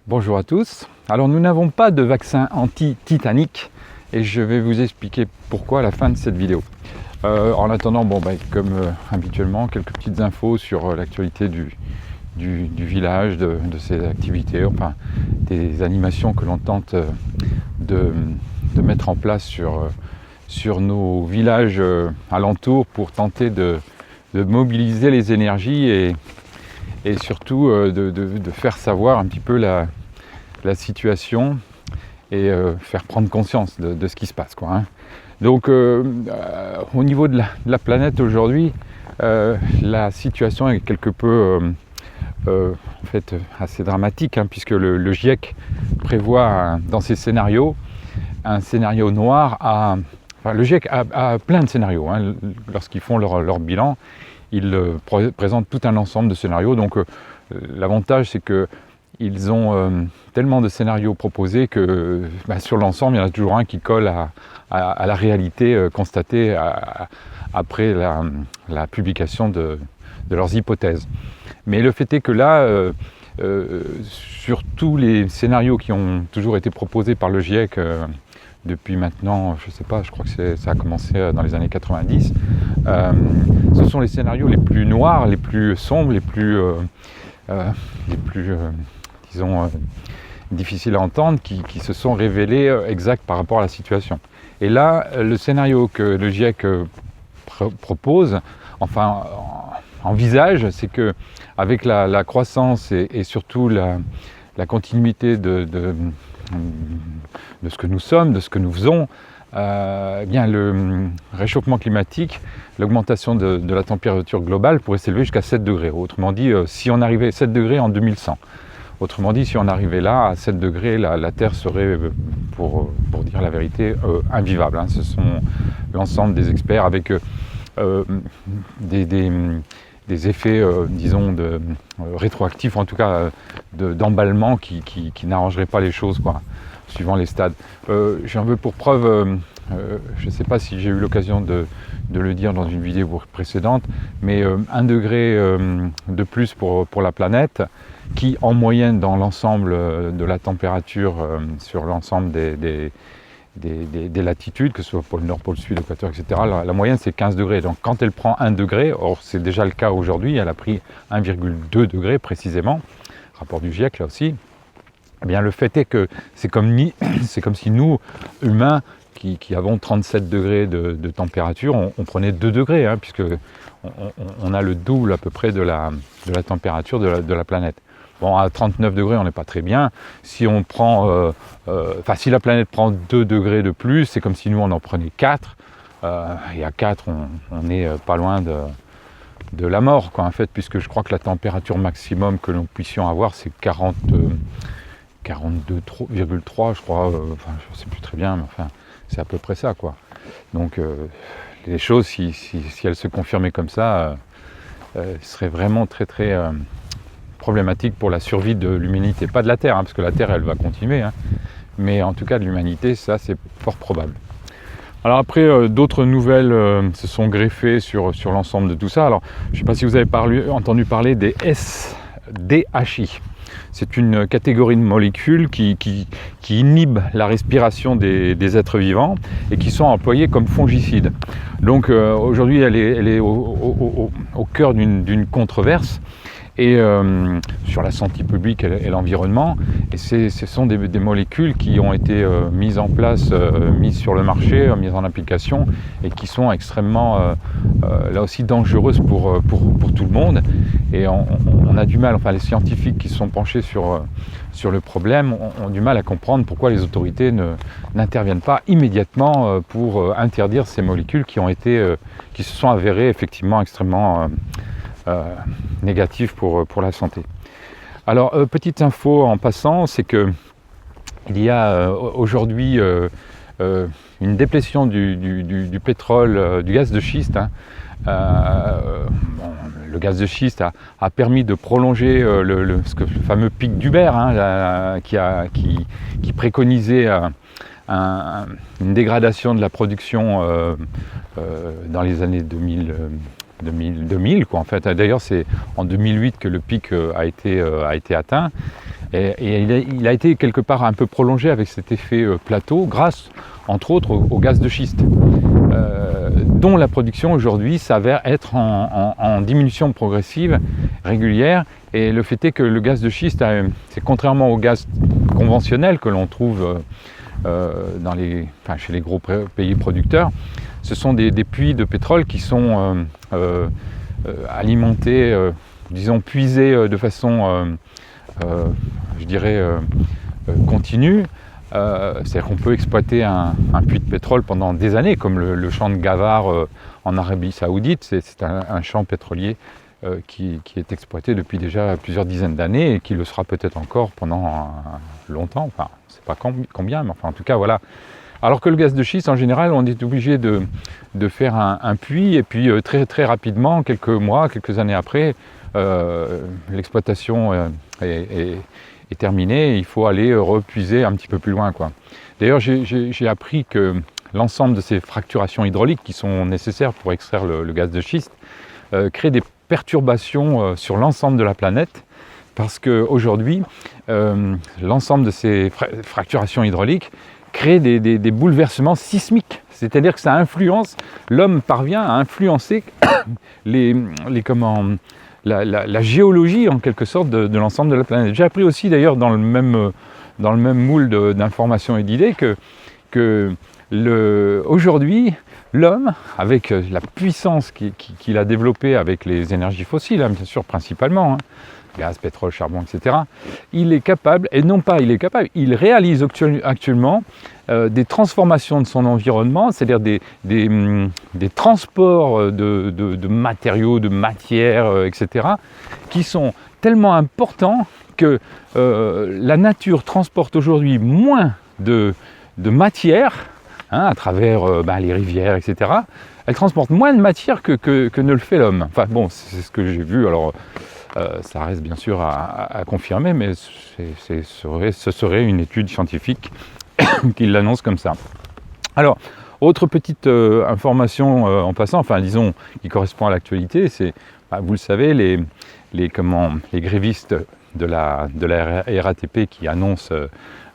Bonjour à tous. Alors nous n'avons pas de vaccin anti-Titanic et je vais vous expliquer pourquoi à la fin de cette vidéo. En attendant, comme habituellement, quelques petites infos sur l'actualité du village, de ses activités, enfin des animations que l'on tente de mettre en place sur nos villages alentours pour tenter de mobiliser les énergies et surtout de faire savoir un petit peu la situation et faire prendre conscience de ce qui se passe, quoi, hein. Donc au niveau de la planète aujourd'hui, la situation est quelque peu en fait assez dramatique, hein, puisque le GIEC prévoit dans ses scénarios un scénario noir le GIEC a plein de scénarios, hein. Lorsqu'ils font leur bilan, ils présentent tout un ensemble de scénarios. Donc l'avantage, c'est qu'ils ont tellement de scénarios proposés que sur l'ensemble, il y en a toujours un qui colle à la réalité constatée après la publication de leurs hypothèses. Mais le fait est que là, sur tous les scénarios qui ont toujours été proposés par le GIEC depuis maintenant, je sais pas, je crois que ça a commencé dans les années 90, ce sont les scénarios les plus noirs, les plus sombres, les plus disons, difficiles à entendre, qui se sont révélés exacts par rapport à la situation. Et là, le scénario que le GIEC propose, enfin envisage, c'est que avec la croissance et surtout la continuité de ce que nous sommes, de ce que nous faisons, le réchauffement climatique, l'augmentation de la température globale pourrait s'élever jusqu'à 7 degrés. Autrement dit, si on arrivait à 7 degrés en 2100, autrement dit, si on arrivait là, à 7 degrés, la Terre serait, pour dire la vérité, invivable, hein. Ce sont l'ensemble des experts avec des effets, disons, rétroactifs, en tout cas d'emballement qui n'arrangeraient pas les choses, quoi, suivant les stades. J'en veux pour preuve, je ne sais pas si j'ai eu l'occasion de le dire dans une vidéo précédente, mais 1 degré de plus pour la planète, qui en moyenne dans l'ensemble de la température sur l'ensemble des latitudes, que ce soit pôle nord, pôle sud, équateur, etc., la moyenne c'est 15 degrés. Donc quand elle prend 1 degré, or c'est déjà le cas aujourd'hui, elle a pris 1,2 degré précisément, rapport du GIEC là aussi, eh bien le fait est que c'est comme si nous, humains, qui avons 37 degrés de température, on prenait 2 degrés, hein, puisque on a le double à peu près de la température de la planète. Bon, à 39 degrés, on n'est pas très bien. Si on prend, si la planète prend 2 degrés de plus, c'est comme si nous, on en prenait 4. Et à 4, on n'est pas loin de la mort, quoi, en fait, puisque je crois que la température maximum que nous puissions avoir, c'est 42,3, je crois. Je ne sais plus très bien, mais enfin, c'est à peu près ça, quoi. Donc, les choses, si elles se confirmaient comme ça, seraient vraiment très, très problématique pour la survie de l'humanité, pas de la Terre, hein, parce que la Terre elle va continuer, hein, mais en tout cas de l'humanité, ça c'est fort probable. Alors après, d'autres nouvelles se sont greffées sur l'ensemble de tout ça. Alors je ne sais pas si vous avez entendu parler des SDHI. C'est une catégorie de molécules qui inhibent la respiration des êtres vivants et qui sont employées comme fongicides. Donc aujourd'hui elle est au cœur d'une controverse et sur la santé publique et l'environnement. Et ce sont des molécules qui ont été mises en place, mises sur le marché, mises en application, et qui sont extrêmement, là aussi, dangereuses pour tout le monde. Et on a du mal, enfin les scientifiques qui se sont penchés sur le problème ont du mal à comprendre pourquoi les autorités n'interviennent pas immédiatement pour interdire ces molécules qui se sont avérées effectivement extrêmement négatif pour la santé. Alors, petite info en passant, c'est que il y a aujourd'hui une déplétion du pétrole, du gaz de schiste, hein. Le gaz de schiste a permis de prolonger le fameux pic d'Huber, hein, qui préconisait une dégradation de la production dans les années 2000 quoi, en fait. D'ailleurs c'est en 2008 que le pic a été atteint. Et il a été quelque part un peu prolongé avec cet effet plateau grâce entre autres au gaz de schiste, dont la production aujourd'hui s'avère être en diminution progressive, régulière. Et le fait est que le gaz de schiste, c'est contrairement au gaz conventionnel que l'on trouve chez les gros pays producteurs, ce sont des puits de pétrole qui sont alimentés, disons puisés de façon, je dirais, continue. C'est-à-dire qu'on peut exploiter un puits de pétrole pendant des années, comme le champ de Gawar en Arabie Saoudite. C'est un champ pétrolier qui est exploité depuis déjà plusieurs dizaines d'années et qui le sera peut-être encore pendant longtemps. Enfin, on ne sait pas combien, mais enfin, en tout cas, voilà. Alors que le gaz de schiste, en général, on est obligé de faire un puits et puis très, très rapidement, quelques mois, quelques années après, l'exploitation est terminée et il faut aller repuiser un petit peu plus loin, quoi. D'ailleurs, j'ai appris que l'ensemble de ces fracturations hydrauliques qui sont nécessaires pour extraire le gaz de schiste créent des perturbations sur l'ensemble de la planète, parce qu'aujourd'hui, l'ensemble de ces fracturations hydrauliques crée des bouleversements sismiques. C'est-à-dire que ça influence, l'homme parvient à influencer la géologie en quelque sorte de l'ensemble de la planète. J'ai appris aussi d'ailleurs dans le même moule d'informations et d'idées que aujourd'hui, l'homme, avec la puissance qu'il a développée avec les énergies fossiles, hein, bien sûr principalement, hein, gaz, pétrole, charbon, etc., il est capable, et non pas il est capable, il réalise actuellement des transformations de son environnement, c'est-à-dire des transports de matériaux, de matières, etc., qui sont tellement importants que la nature transporte aujourd'hui moins de matière, hein, à travers les rivières, etc. Elle transporte moins de matière que ne le fait l'homme. Enfin bon, c'est ce que j'ai vu, alors ça reste bien sûr à confirmer, mais ce serait une étude scientifique qui l'annonce comme ça. Alors, autre petite information en passant, enfin disons, qui correspond à l'actualité, c'est, vous le savez, les grévistes de la RATP qui annoncent,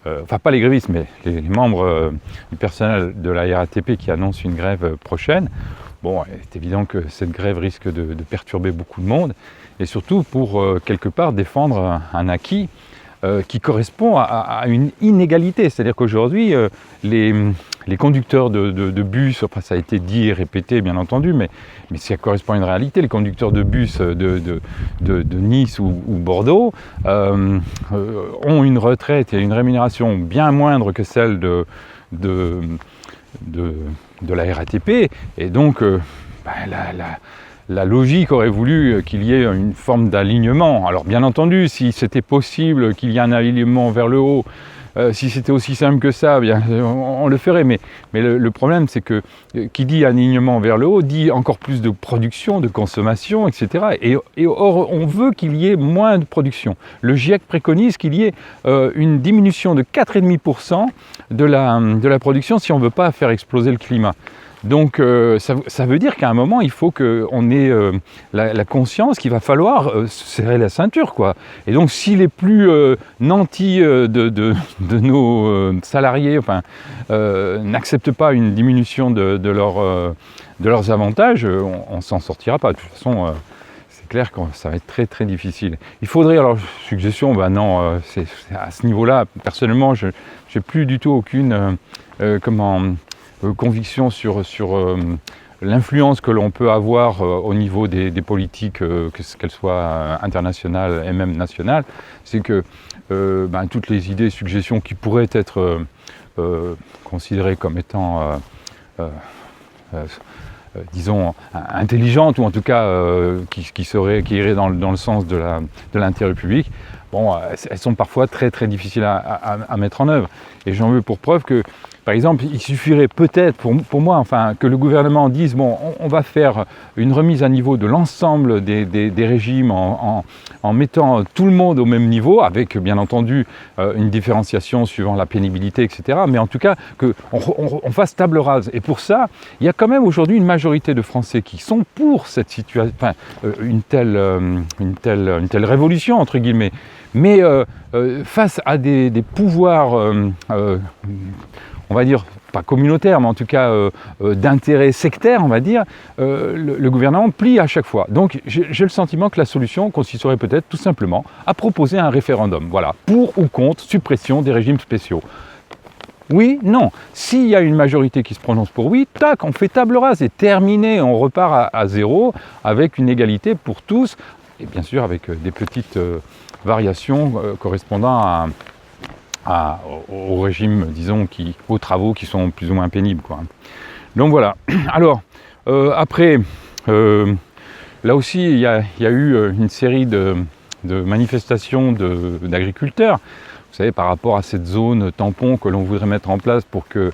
enfin pas les grévistes, mais les membres du personnel de la RATP qui annoncent une grève prochaine. Bon, c'est évident que cette grève risque de perturber beaucoup de monde, et surtout pour quelque part défendre un acquis qui correspond à une inégalité. C'est-à-dire qu'aujourd'hui, les conducteurs de bus, enfin ça a été dit et répété bien entendu, mais ça correspond à une réalité, les conducteurs de bus de Nice ou Bordeaux ont une retraite et une rémunération bien moindre que celle de la RATP, et donc la logique aurait voulu qu'il y ait une forme d'alignement. Alors bien entendu, si c'était possible qu'il y ait un alignement vers le haut, si c'était aussi simple que ça, bien, on le ferait. Mais le problème, c'est que qui dit alignement vers le haut, dit encore plus de production, de consommation, etc. Et or, on veut qu'il y ait moins de production. Le GIEC préconise qu'il y ait une diminution de 4,5% de la production si on ne veut pas faire exploser le climat. Donc ça veut dire qu'à un moment, il faut qu'on ait la conscience qu'il va falloir serrer la ceinture, quoi. Et donc s'il est plus nantis de nos salariés, enfin, n'acceptent pas une diminution de leurs avantages, on ne s'en sortira pas. De toute façon, c'est clair que ça va être très très difficile. Il faudrait, alors suggestion, non, c'est à ce niveau-là, personnellement, je n'ai plus du tout aucune conviction sur l'influence que l'on peut avoir au niveau des politiques, qu'elles soient internationales et même nationales. C'est que toutes les idées, suggestions qui pourraient être considérées comme étant disons intelligentes, ou en tout cas qui iraient dans le sens de l'intérêt public, bon, elles sont parfois très très difficiles à mettre en œuvre. Et j'en veux pour preuve que, par exemple, il suffirait peut-être, pour moi, enfin, que le gouvernement dise, bon, on va faire une remise à niveau de l'ensemble des régimes en mettant tout le monde au même niveau, avec bien entendu une différenciation suivant la pénibilité, etc. Mais en tout cas, qu'on fasse table rase. Et pour ça, il y a quand même aujourd'hui une majorité de Français qui sont pour cette situation, enfin, une telle révolution, entre guillemets. Mais face à des pouvoirs, on va dire, pas communautaires, mais en tout cas d'intérêt sectaire, on va dire, le gouvernement plie à chaque fois. Donc j'ai le sentiment que la solution consisterait peut-être tout simplement à proposer un référendum, voilà, pour ou contre suppression des régimes spéciaux. Oui, non. S'il y a une majorité qui se prononce pour oui, tac, on fait table rase, c'est terminé, on repart à zéro avec une égalité pour tous, et bien sûr avec des petites variations correspondant au régime, disons, aux travaux qui sont plus ou moins pénibles, quoi. Donc voilà. Alors, après, là aussi, il y a eu une série de manifestations d'agriculteurs. Vous savez, par rapport à cette zone tampon que l'on voudrait mettre en place pour que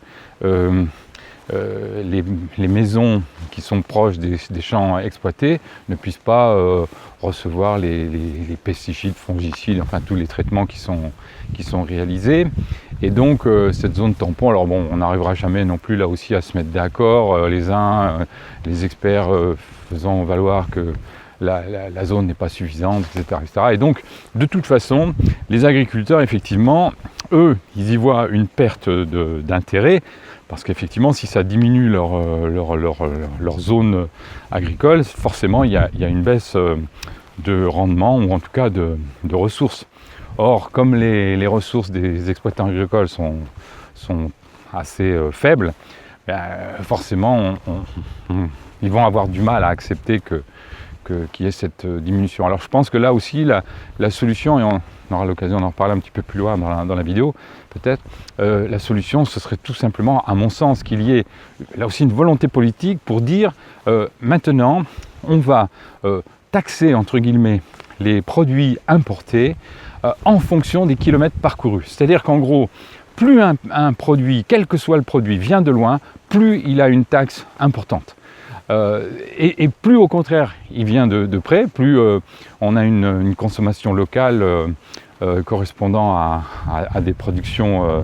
les maisons qui sont proches des champs exploités ne puissent pas recevoir les pesticides, fongicides, enfin tous les traitements qui sont réalisés. Et donc cette zone tampon, alors bon, on n'arrivera jamais non plus là aussi à se mettre d'accord, les experts faisant valoir que la zone n'est pas suffisante, etc., etc. Et donc, de toute façon, les agriculteurs, effectivement, eux, ils y voient une perte d'intérêt, parce qu'effectivement, si ça diminue leur zone agricole, forcément, il y a une baisse de rendement, ou en tout cas de ressources. Or, comme les ressources des exploitants agricoles sont assez faibles, ben, forcément, ils vont avoir du mal à accepter qu'il y ait cette diminution. Alors je pense que là aussi la solution, et on aura l'occasion d'en reparler un petit peu plus loin dans la vidéo peut-être, la solution ce serait tout simplement, à mon sens, qu'il y ait là aussi une volonté politique pour dire maintenant on va taxer entre guillemets les produits importés en fonction des kilomètres parcourus. C'est-à-dire qu'en gros, plus un produit, quel que soit le produit, vient de loin, plus il a une taxe importante. Et plus au contraire il vient de près, plus on a une consommation locale correspondant à des productions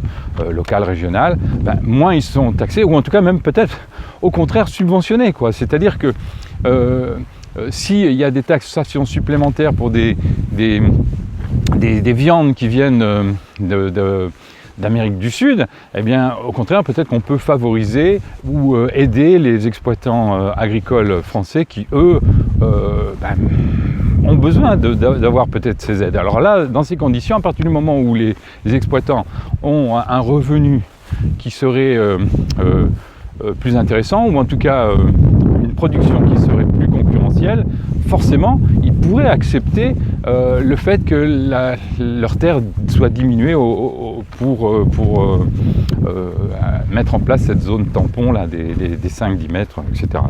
locales, régionales, ben, moins ils sont taxés, ou en tout cas même peut-être au contraire subventionnés, quoi. C'est-à-dire que s'il y a des taxations supplémentaires pour des viandes qui viennent d'Amérique du Sud, eh bien, au contraire, peut-être qu'on peut favoriser ou aider les exploitants agricoles français qui, eux, ont besoin d'avoir peut-être ces aides. Alors là, dans ces conditions, à partir du moment où les exploitants ont un revenu qui serait plus intéressant, ou en tout cas une production qui serait plus concurrentielle, forcément, ils pourraient accepter le fait que leur terre soit diminuée pour mettre en place cette zone tampon là, des 5-10 mètres, etc.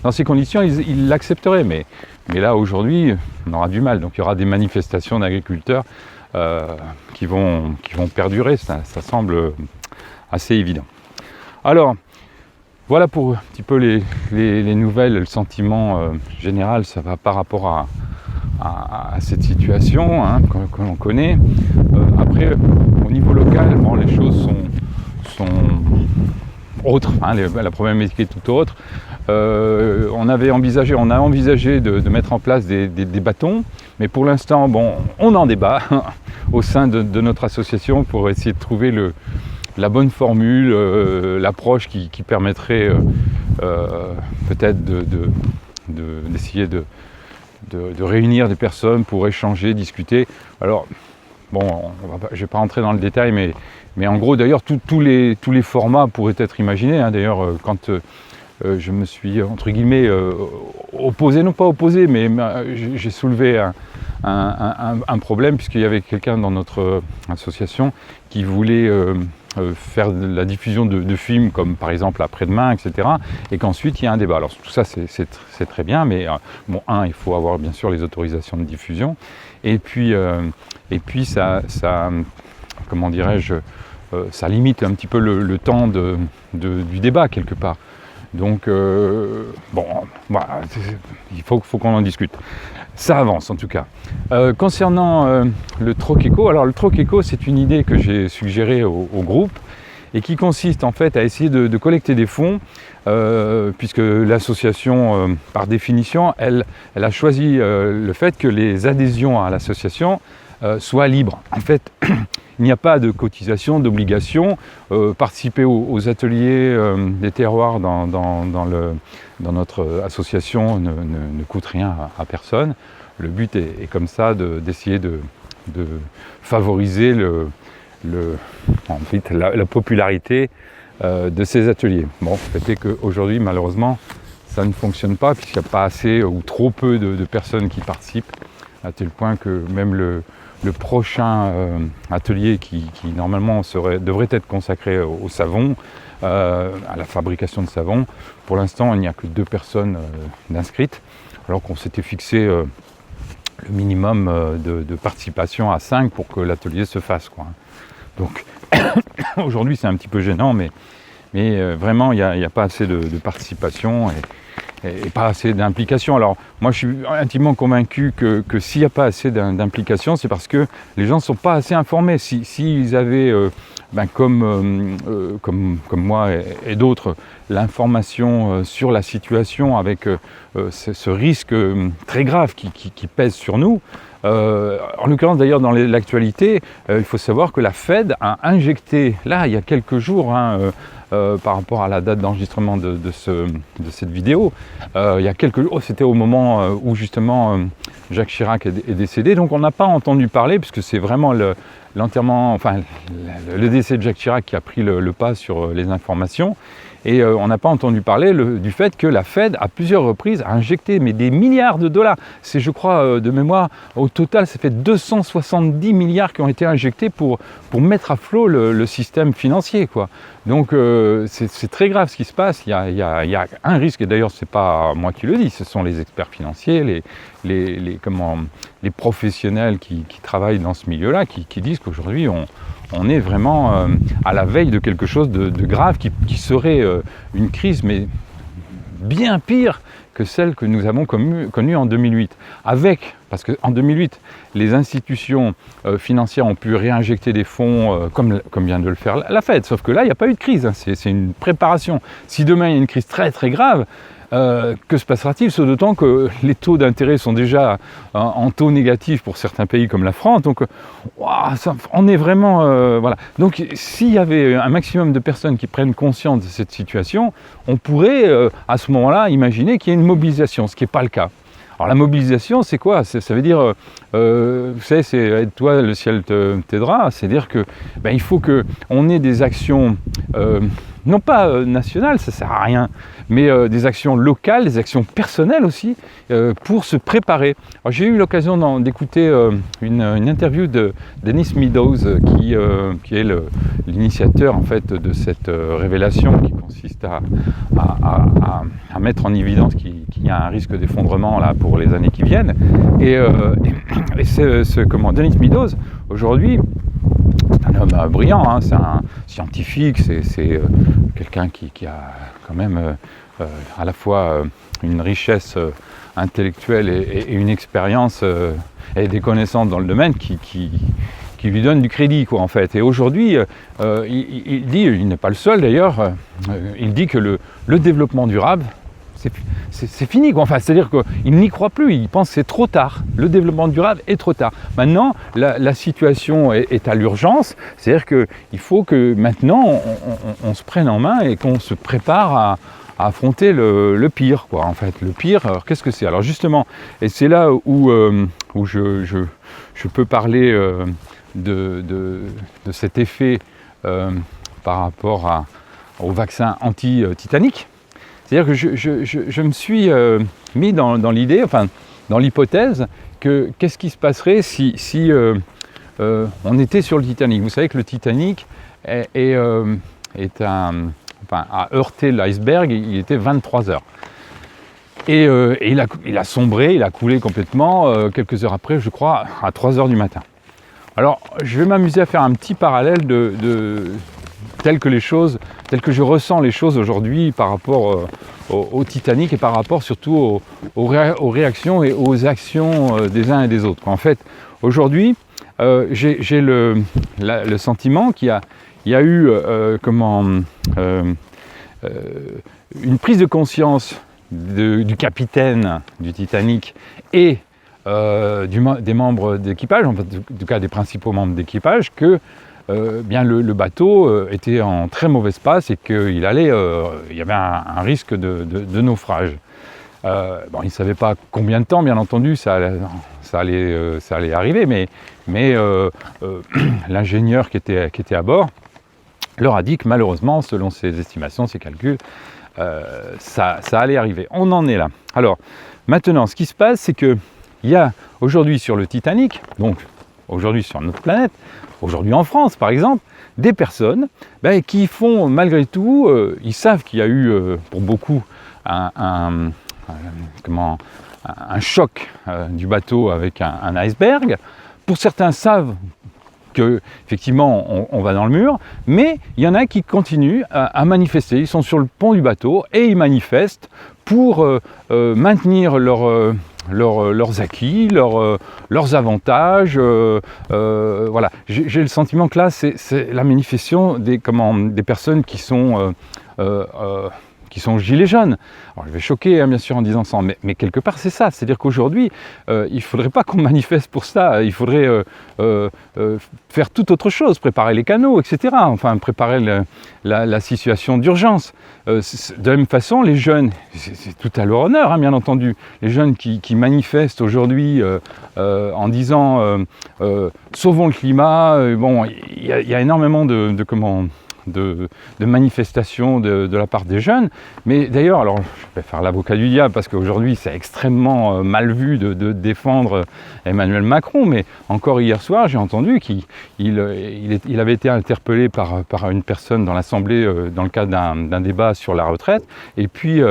Dans ces conditions, ils l'accepteraient, mais là, aujourd'hui, on aura du mal. Donc il y aura des manifestations d'agriculteurs qui vont perdurer, ça semble assez évident. Alors, voilà pour un petit peu les nouvelles, le sentiment général, ça va par rapport à cette situation que l'on connaît. Après, au niveau local, bon, les choses sont autres, la problématique est tout autre. On a envisagé de mettre en place des bâtons, mais pour l'instant, bon, on en débat au sein de notre association pour essayer de trouver la bonne formule, l'approche qui permettrait peut-être d'essayer de réunir des personnes pour échanger, discuter. Alors, bon, je ne vais pas rentrer dans le détail, mais en gros, d'ailleurs, tous les formats pourraient être imaginés. D'ailleurs, quand je me suis, entre guillemets, opposé, non pas opposé, mais j'ai soulevé un problème, puisqu'il y avait quelqu'un dans notre association qui voulait faire de la diffusion de films comme par exemple Après-demain, etc. Et qu'ensuite il y a un débat. Alors tout ça c'est très bien, mais bon, il faut avoir bien sûr les autorisations de diffusion. Et puis ça comment dirais-je, ça limite un petit peu le temps du débat quelque part. Donc bon, voilà, il faut qu'on en discute. Ça avance en tout cas. Concernant le Troqueco, alors le Troqueco c'est une idée que j'ai suggérée au groupe et qui consiste en fait à essayer de collecter des fonds puisque l'association par définition elle a choisi le fait que les adhésions à l'association soit libre. En fait, il n'y a pas de cotisation, d'obligation. Participer aux ateliers des terroirs dans notre association ne coûte rien à personne. Le but est comme ça d'essayer de favoriser en fait, la popularité de ces ateliers. Bon, le fait est qu'aujourd'hui, malheureusement, ça ne fonctionne pas puisqu'il n'y a pas assez ou trop peu de personnes qui participent, à tel point que même le prochain atelier qui normalement devrait être consacré au savon, à la fabrication de savon, pour l'instant il n'y a que 2 personnes d'inscrites, alors qu'on s'était fixé le minimum de participation à 5 pour que l'atelier se fasse, quoi. Donc aujourd'hui c'est un petit peu gênant, mais vraiment il n'y a pas assez de participation et pas assez d'implication. Alors moi je suis intimement convaincu que s'il n'y a pas assez d'implication, c'est parce que les gens ne sont pas assez informés. S'ils avaient, comme moi et d'autres, l'information sur la situation avec ce risque très grave qui pèse sur nous, en l'occurrence d'ailleurs dans l'actualité, il faut savoir que la Fed a injecté, là il y a quelques jours, par rapport à la date d'enregistrement de cette vidéo, il y a quelques jours, c'était au moment où justement Jacques Chirac est décédé, donc on n'a pas entendu parler, puisque c'est vraiment l'enterrement, enfin le décès de Jacques Chirac qui a pris le pas sur les informations. Et on n'a pas entendu parler du fait que la Fed, à plusieurs reprises, a injecté des milliards de dollars. C'est, je crois, de mémoire, au total, ça fait 270 milliards qui ont été injectés pour mettre à flot le système financier, quoi. Donc c'est très grave ce qui se passe. Il y a un risque, et d'ailleurs c'est pas moi qui le dis, ce sont les experts financiers, les professionnels qui travaillent dans ce milieu-là, qui disent qu'aujourd'hui on est vraiment à la veille de quelque chose de grave qui serait une crise, mais bien pire que celle que nous avons connue en 2008. Parce qu'en 2008, les institutions financières ont pu réinjecter des fonds comme vient de le faire la Fed. Sauf que là, il n'y a pas eu de crise, hein. C'est une préparation. Si demain il y a une crise très très grave, que se passera-t-il? D'autant que les taux d'intérêt sont déjà en taux négatif pour certains pays comme la France. Donc, on est vraiment... voilà. Donc, s'il y avait un maximum de personnes qui prennent conscience de cette situation, on pourrait, à ce moment-là, imaginer qu'il y ait une mobilisation, ce qui n'est pas le cas. Alors la mobilisation, c'est quoi? Ça veut dire, vous savez, c'est aide-toi, le ciel t'aidera. C'est-à-dire que il faut qu'on ait des actions, non pas nationales, ça ne sert à rien, mais des actions locales, des actions personnelles aussi, pour se préparer. Alors j'ai eu l'occasion d'écouter une interview de Dennis Meadows, qui est l'initiateur en fait de cette révélation qui consiste à mettre en évidence qu'il y a un risque d'effondrement là pour les années qui viennent. Et Dennis Meadows, aujourd'hui, c'est un homme brillant, hein, c'est un scientifique, c'est quelqu'un qui a quand même à la fois une richesse intellectuelle et une expérience et des connaissances dans le domaine qui lui donne du crédit, quoi, en fait. Et aujourd'hui, il dit, il n'est pas le seul d'ailleurs, il dit que le développement durable, c'est fini, quoi. Enfin, c'est-à-dire qu'il n'y croit plus, il pense que c'est trop tard. Le développement durable est trop tard. Maintenant, la situation est à l'urgence, c'est-à-dire qu'il faut que maintenant, on se prenne en main et qu'on se prépare à affronter le pire, quoi. En fait, le pire, alors qu'est-ce que c'est? Alors justement, et c'est là où je peux parler de cet effet par rapport au vaccin anti-Titanic. C'est-à-dire que je me suis mis dans l'idée, enfin dans l'hypothèse, que qu'est-ce qui se passerait si on était sur le Titanic. Vous savez que le Titanic a heurté l'iceberg, il était 23 heures. Et il a sombré, il a coulé complètement, quelques heures après, je crois, à 3 heures du matin. Alors, je vais m'amuser à faire un petit parallèle tel que je ressens les choses aujourd'hui par rapport au Titanic et par rapport surtout aux réactions et aux actions des uns et des autres. En fait, aujourd'hui, j'ai le sentiment qu'il y a eu une prise de conscience du capitaine du Titanic et des membres d'équipage, en tout cas des principaux membres d'équipage, que bien le bateau était en très mauvaise passe et qu'il y avait un risque de naufrage. Bon, ils ne savaient pas combien de temps, bien entendu, ça allait arriver, mais l'ingénieur qui était à bord leur a dit que malheureusement, selon ses estimations, ses calculs, ça allait arriver. On en est là. Alors, maintenant, ce qui se passe, c'est qu'il y a aujourd'hui sur le Titanic, donc aujourd'hui sur notre planète, aujourd'hui en France par exemple, des personnes qui font malgré tout, ils savent qu'il y a eu pour beaucoup un choc du bateau avec un iceberg. Pour certains savent qu'effectivement on va dans le mur, mais il y en a qui continuent à manifester. Ils sont sur le pont du bateau et ils manifestent pour maintenir leurs acquis, leurs avantages. Voilà. J'ai le sentiment que là, c'est la manifestation des personnes qui sont gilets jaunes. Alors, je vais choquer bien sûr en disant ça, mais quelque part c'est ça, c'est-à-dire qu'aujourd'hui il ne faudrait pas qu'on manifeste pour ça, il faudrait faire tout autre chose, préparer les canaux, etc. Enfin préparer la situation d'urgence. De la même façon, les jeunes, c'est tout à leur honneur bien entendu, les jeunes qui manifestent aujourd'hui en disant sauvons le climat, bon, il y a énormément de manifestations de la part des jeunes, mais d'ailleurs, alors je vais faire l'avocat du diable parce qu'aujourd'hui c'est extrêmement mal vu de défendre Emmanuel Macron, mais encore hier soir j'ai entendu qu'il avait été interpellé par une personne dans l'Assemblée dans le cadre d'un débat sur la retraite, et puis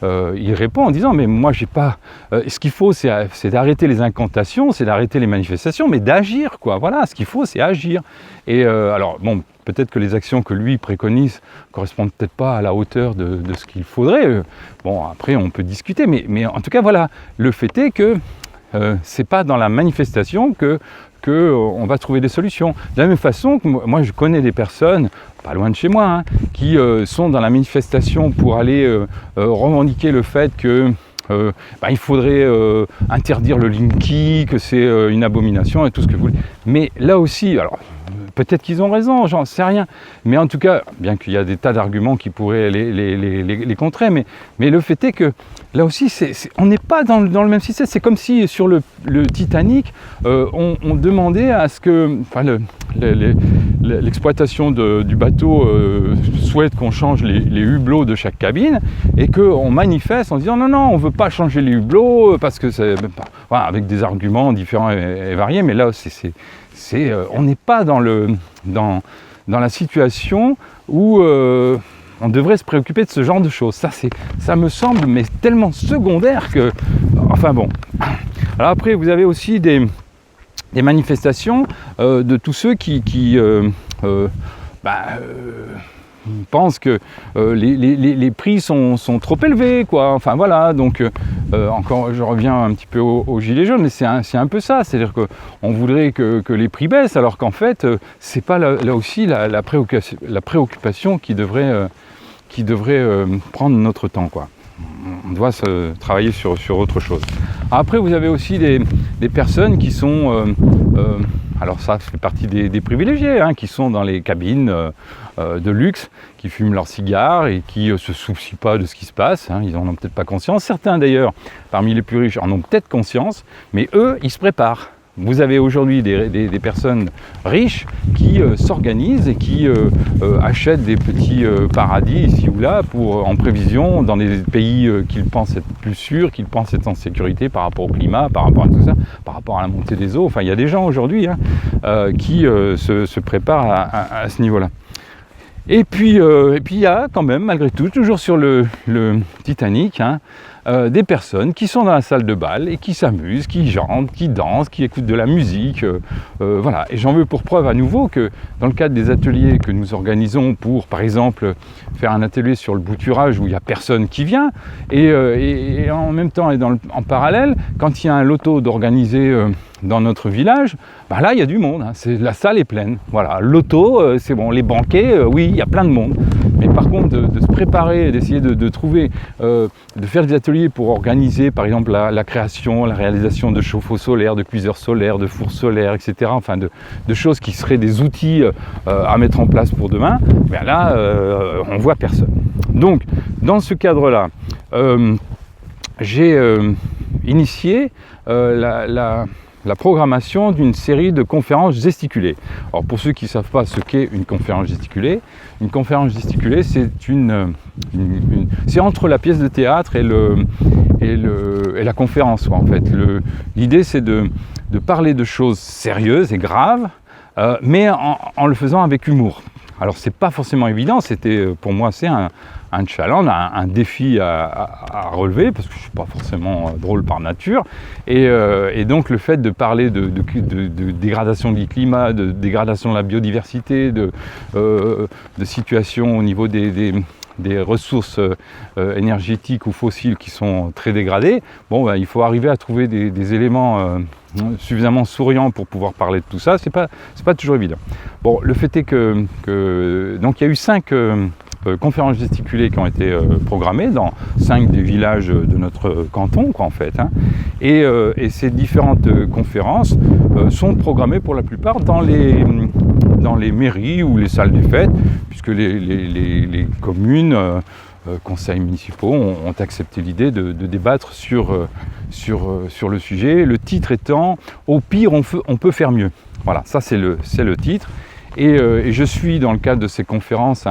il répond en disant mais moi j'ai pas, ce qu'il faut c'est d'arrêter les incantations, c'est d'arrêter les manifestations, mais d'agir quoi, voilà, ce qu'il faut c'est agir. Et alors bon, peut-être que les actions que lui préconise correspondent peut-être pas à la hauteur de ce qu'il faudrait. Bon, après, on peut discuter, mais en tout cas, voilà, le fait est que c'est pas dans la manifestation que on va trouver des solutions. De la même façon que moi, je connais des personnes, pas loin de chez moi, qui sont dans la manifestation pour aller revendiquer le fait que il faudrait interdire le Linky, que c'est une abomination et tout ce que vous voulez. Mais là aussi, alors peut-être qu'ils ont raison, j'en sais rien. Mais en tout cas, bien qu'il y a des tas d'arguments qui pourraient les contrer, mais le fait est que là aussi, on n'est pas dans le même système. C'est comme si sur le Titanic, on demandait à ce que l'exploitation du bateau souhaite qu'on change les hublots de chaque cabine et qu'on manifeste en disant non, on ne veut pas changer les hublots parce que c'est voilà, avec des arguments différents et variés, mais là, on n'est pas dans la situation où on devrait se préoccuper de ce genre de choses. Ça me semble mais tellement secondaire que... Enfin bon. Alors après, vous avez aussi des manifestations de tous ceux qui pensent que les prix sont trop élevés, quoi. Enfin voilà, donc encore je reviens un petit peu aux gilets jaunes, mais c'est un peu ça, c'est-à-dire qu'on voudrait que les prix baissent, alors qu'en fait c'est pas là aussi la préoccupation qui devrait prendre notre temps, quoi. On doit travailler sur autre chose. Après, vous avez aussi des personnes qui sont, alors ça fait partie des privilégiés, qui sont dans les cabines de luxe, qui fument leurs cigares et qui se soucient pas de ce qui se passe. Ils n'en ont peut-être pas conscience. Certains d'ailleurs, parmi les plus riches, en ont peut-être conscience, mais eux, ils se préparent. Vous avez aujourd'hui des personnes riches qui s'organisent et qui achètent des petits paradis ici ou là en prévision dans des pays qu'ils pensent être plus sûrs, qu'ils pensent être en sécurité par rapport au climat, par rapport à tout ça, par rapport à la montée des eaux. Enfin, il y a des gens aujourd'hui qui se préparent à ce niveau-là. Et puis il y a quand même, malgré tout, toujours sur le Titanic, des personnes qui sont dans la salle de bal et qui s'amusent, qui chantent, qui dansent, qui écoutent de la musique. Voilà. Et j'en veux pour preuve à nouveau que dans le cadre des ateliers que nous organisons pour, par exemple, faire un atelier sur le bouturage où il n'y a personne qui vient, et en même temps et en parallèle, quand il y a un loto d'organiser dans notre village, là il y a du monde, la salle est pleine. Voilà, loto, c'est bon, les banquets, oui, il y a plein de monde. Mais par contre, de se préparer, d'essayer de trouver, de faire des ateliers pour organiser, par exemple, la création, la réalisation de chauffe-eau solaires, de cuiseurs solaires, de fours solaires, etc. Enfin, de choses qui seraient des outils à mettre en place pour demain. Ben là, on voit personne. Donc, dans ce cadre-là, j'ai initié la programmation d'une série de conférences gesticulées. Alors pour ceux qui ne savent pas ce qu'est une conférence gesticulée c'est c'est entre la pièce de théâtre et la conférence en fait. L'idée c'est de parler de choses sérieuses et graves, mais en le faisant avec humour. Alors c'est pas forcément évident, pour moi c'est un challenge, un défi à relever, parce que je suis pas forcément drôle par nature, et donc le fait de parler de dégradation du climat, de dégradation de la biodiversité, de situation au niveau des ressources énergétiques ou fossiles qui sont très dégradées, bon, il faut arriver à trouver des éléments suffisamment souriants pour pouvoir parler de tout ça, c'est pas toujours évident. Bon, le fait est que donc il y a eu 5 conférences gesticulées qui ont été programmées dans 5 des villages de notre canton, quoi, en fait. Hein. Et ces différentes conférences sont programmées pour la plupart dans les mairies ou les salles des fêtes, puisque les communes, conseils municipaux ont accepté l'idée de débattre sur le sujet. Le titre étant « Au pire, on peut faire mieux ». Voilà, ça c'est le titre. Et je suis dans le cadre de ces conférences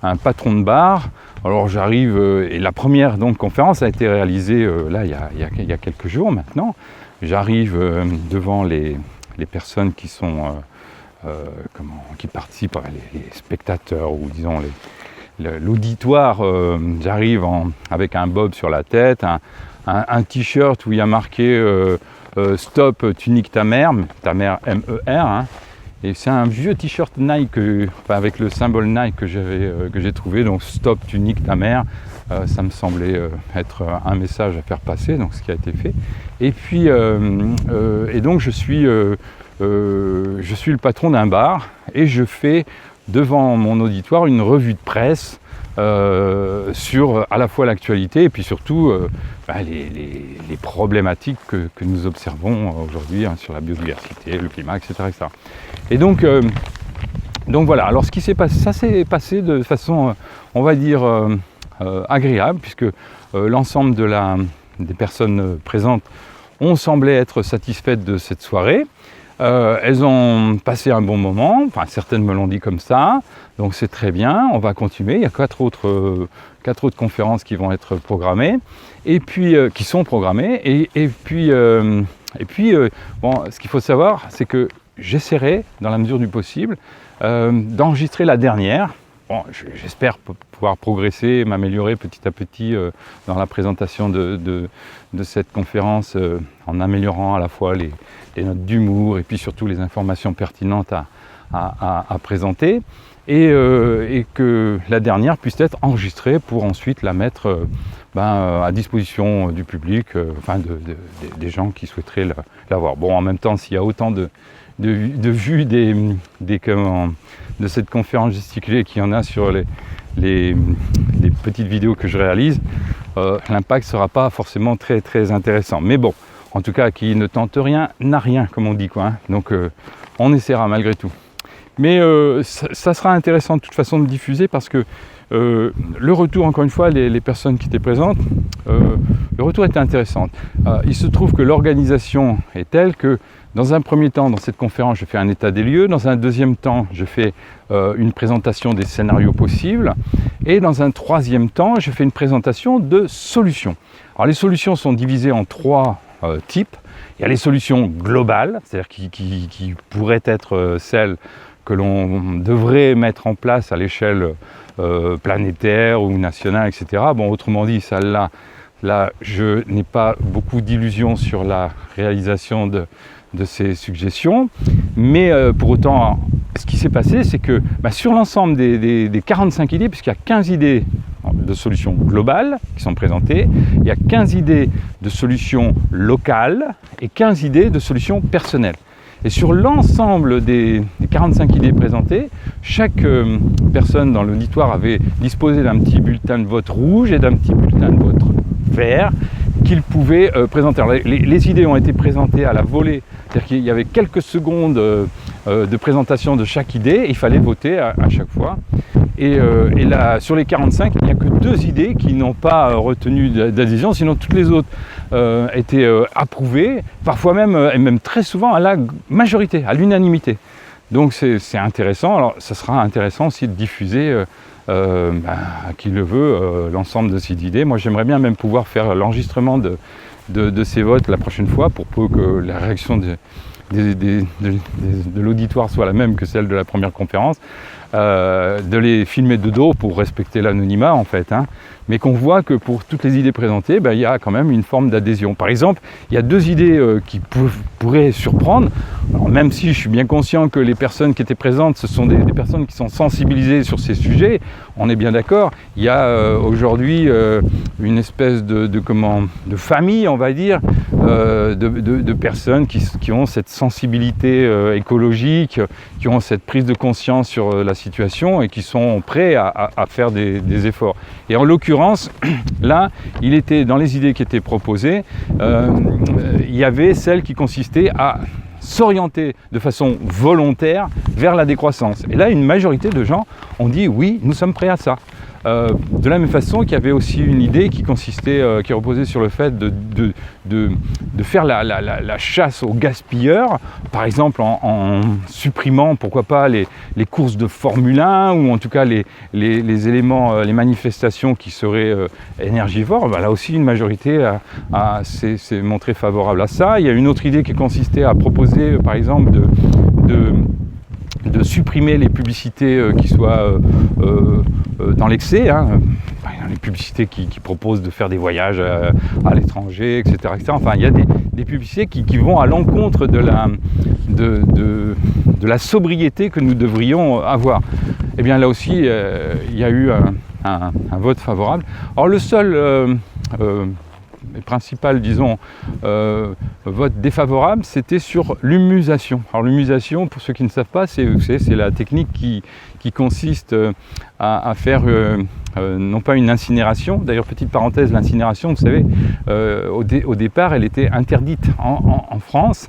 un patron de bar. Alors j'arrive, et la première donc, conférence a été réalisée là il y a quelques jours maintenant. J'arrive devant les personnes qui sont qui participent, les spectateurs ou disons l'auditoire. J'arrive avec un bob sur la tête, un t-shirt où il y a marqué Stop, tu niques ta mère M-E-R. Hein. Et c'est un vieux t-shirt Nike, avec le symbole Nike que j'ai trouvé, donc Stop, tu niques ta mère. Ça me semblait être un message à faire passer, donc ce qui a été fait. Et puis, et donc je suis le patron d'un bar et je fais devant mon auditoire une revue de presse sur à la fois l'actualité et puis surtout les problématiques que nous observons aujourd'hui sur la biodiversité, le climat, etc. etc. Et donc voilà, alors ce qui s'est passé, ça s'est passé de façon, on va dire, agréable, puisque l'ensemble des personnes présentes ont semblé être satisfaites de cette soirée. Elles ont passé un bon moment, enfin certaines me l'ont dit comme ça, donc c'est très bien, on va continuer. Il y a 4 autres conférences qui vont être programmées, et puis qui sont programmées, et puis bon, ce qu'il faut savoir, c'est que j'essaierai, dans la mesure du possible, d'enregistrer la dernière. Bon, j'espère pouvoir progresser, m'améliorer petit à petit dans la présentation de cette conférence, en améliorant à la fois les notes d'humour et puis surtout les informations pertinentes à présenter, et que la dernière puisse être enregistrée pour ensuite la mettre à disposition du public, des gens qui souhaiteraient la voir. Bon, en même temps, s'il y a autant de vues de cette conférence gesticulée qu'il y en a sur les petites vidéos que je réalise, l'impact ne sera pas forcément très très intéressant. Mais bon, en tout cas, qui ne tente rien n'a rien, comme on dit, quoi. Hein. Donc on essaiera malgré tout. Mais ça sera intéressant de toute façon de diffuser, parce que le retour, encore une fois, les personnes qui étaient présentes, le retour était intéressant. Il se trouve que l'organisation est telle que dans un premier temps, dans cette conférence, je fais un état des lieux. Dans un deuxième temps, je fais une présentation des scénarios possibles. Et dans un troisième temps, je fais une présentation de solutions. Alors les solutions sont divisées en 3 types. Il y a les solutions globales, c'est-à-dire qui pourraient être celles que l'on devrait mettre en place à l'échelle planétaire ou nationale, etc. Bon, autrement dit, celle-là, je n'ai pas beaucoup d'illusions sur la réalisation de ces suggestions, mais pour autant, ce qui s'est passé, c'est que sur l'ensemble des 45 idées, puisqu'il y a 15 idées de solutions globales qui sont présentées, il y a 15 idées de solutions locales et 15 idées de solutions personnelles. Et sur l'ensemble des 45 idées présentées, chaque personne dans l'auditoire avait disposé d'un petit bulletin de vote rouge et d'un petit bulletin de vote vert qu'il pouvait présenter. Alors, les idées ont été présentées à la volée, c'est-à-dire qu'il y avait quelques secondes de présentation de chaque idée, et il fallait voter à chaque fois. Et là, sur les 45, il n'y a que 2 idées qui n'ont pas retenu d'adhésion, sinon toutes les autres étaient approuvées, parfois même, et même très souvent à la majorité, à l'unanimité. Donc c'est intéressant. Alors ça sera intéressant aussi de diffuser à qui le veut l'ensemble de ces idées. Moi j'aimerais bien même pouvoir faire l'enregistrement de ces votes la prochaine fois pour peu que la réaction de l'auditoire soit la même que celle de la première conférence, de les filmer de dos pour respecter l'anonymat en fait, hein, mais qu'on voit que pour toutes les idées présentées, il y a quand même une forme d'adhésion. Par exemple, il y a 2 idées qui pourraient surprendre. Alors, même si je suis bien conscient que les personnes qui étaient présentes, ce sont des personnes qui sont sensibilisées sur ces sujets, on est bien d'accord. Il y a aujourd'hui une espèce de famille, on va dire, de personnes qui ont cette sensibilité écologique, qui ont cette prise de conscience sur la situation et qui sont prêts à faire des efforts. Et en l'occurrence, là, il était dans les idées qui étaient proposées, il y avait celle qui consistait à s'orienter de façon volontaire vers la décroissance. Et là, une majorité de gens ont dit oui, nous sommes prêts à ça. De la même façon qu'il y avait aussi une idée qui consistait, qui reposait sur le fait de faire la chasse aux gaspilleurs, par exemple en supprimant, pourquoi pas, les courses de Formule 1 ou en tout cas les éléments, les manifestations qui seraient énergivores. Là aussi, une majorité s'est montrée favorable à ça. Il y a une autre idée qui consistait à proposer, par exemple, de supprimer les publicités qui soient dans l'excès, hein. Les publicités qui proposent de faire des voyages à l'étranger, etc., etc. Enfin, il y a des publicités qui vont à l'encontre de la sobriété que nous devrions avoir. Et bien là aussi, il y a eu un vote favorable. Alors le seul principal, disons, vote défavorable, c'était sur l'humusation. Alors l'humusation, pour ceux qui ne savent pas, c'est la technique qui consiste à faire non pas une incinération, d'ailleurs petite parenthèse, l'incinération, vous savez, au départ elle était interdite en France,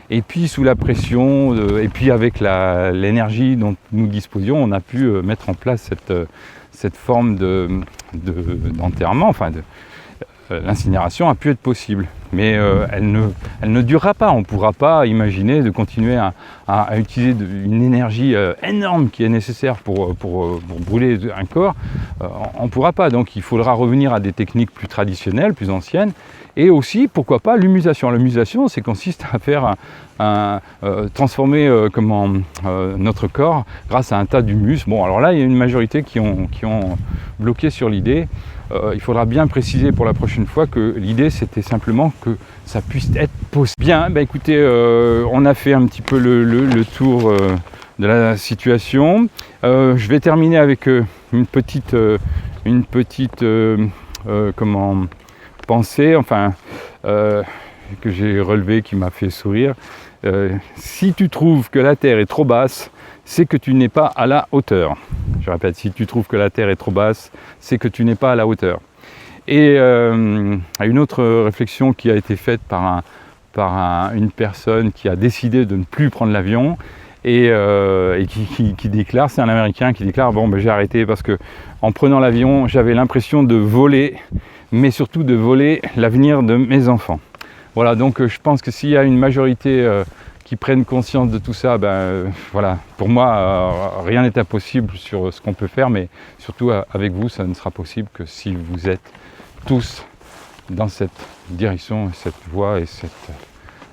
et puis sous la pression, et puis avec l'énergie dont nous disposions, on a pu mettre en place cette forme d'enterrement, enfin l'incinération a pu être possible, mais elle ne durera pas. On ne pourra pas imaginer de continuer à utiliser une énergie énorme qui est nécessaire pour brûler un corps. On ne pourra pas, donc il faudra revenir à des techniques plus traditionnelles, plus anciennes, et aussi, pourquoi pas, l'humusation. L'humusation, c'est consiste à faire transformer notre corps grâce à un tas d'humus. Bon, alors là, il y a une majorité qui ont bloqué sur l'idée. Il faudra bien préciser pour la prochaine fois que l'idée c'était simplement que ça puisse être possible. Bien, écoutez, on a fait un petit peu le tour de la situation. Je vais terminer avec une petite pensée, enfin que j'ai relevée, qui m'a fait sourire. Si tu trouves que la Terre est trop basse, c'est que tu n'es pas à la hauteur. Je répète, si tu trouves que la Terre est trop basse, c'est que tu n'es pas à la hauteur. Et une autre réflexion qui a été faite par une personne qui a décidé de ne plus prendre l'avion et qui déclare, c'est un Américain qui déclare, bon, j'ai arrêté parce que en prenant l'avion, j'avais l'impression de voler, mais surtout de voler l'avenir de mes enfants. Voilà, donc je pense que s'il y a une majorité qui prennent conscience de tout ça, voilà, pour moi, rien n'est impossible sur ce qu'on peut faire, mais surtout avec vous, ça ne sera possible que si vous êtes tous dans cette direction, cette voie et cette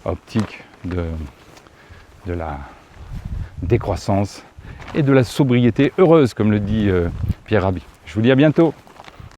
optique de la décroissance et de la sobriété heureuse, comme le dit Pierre Rabhi. Je vous dis à bientôt.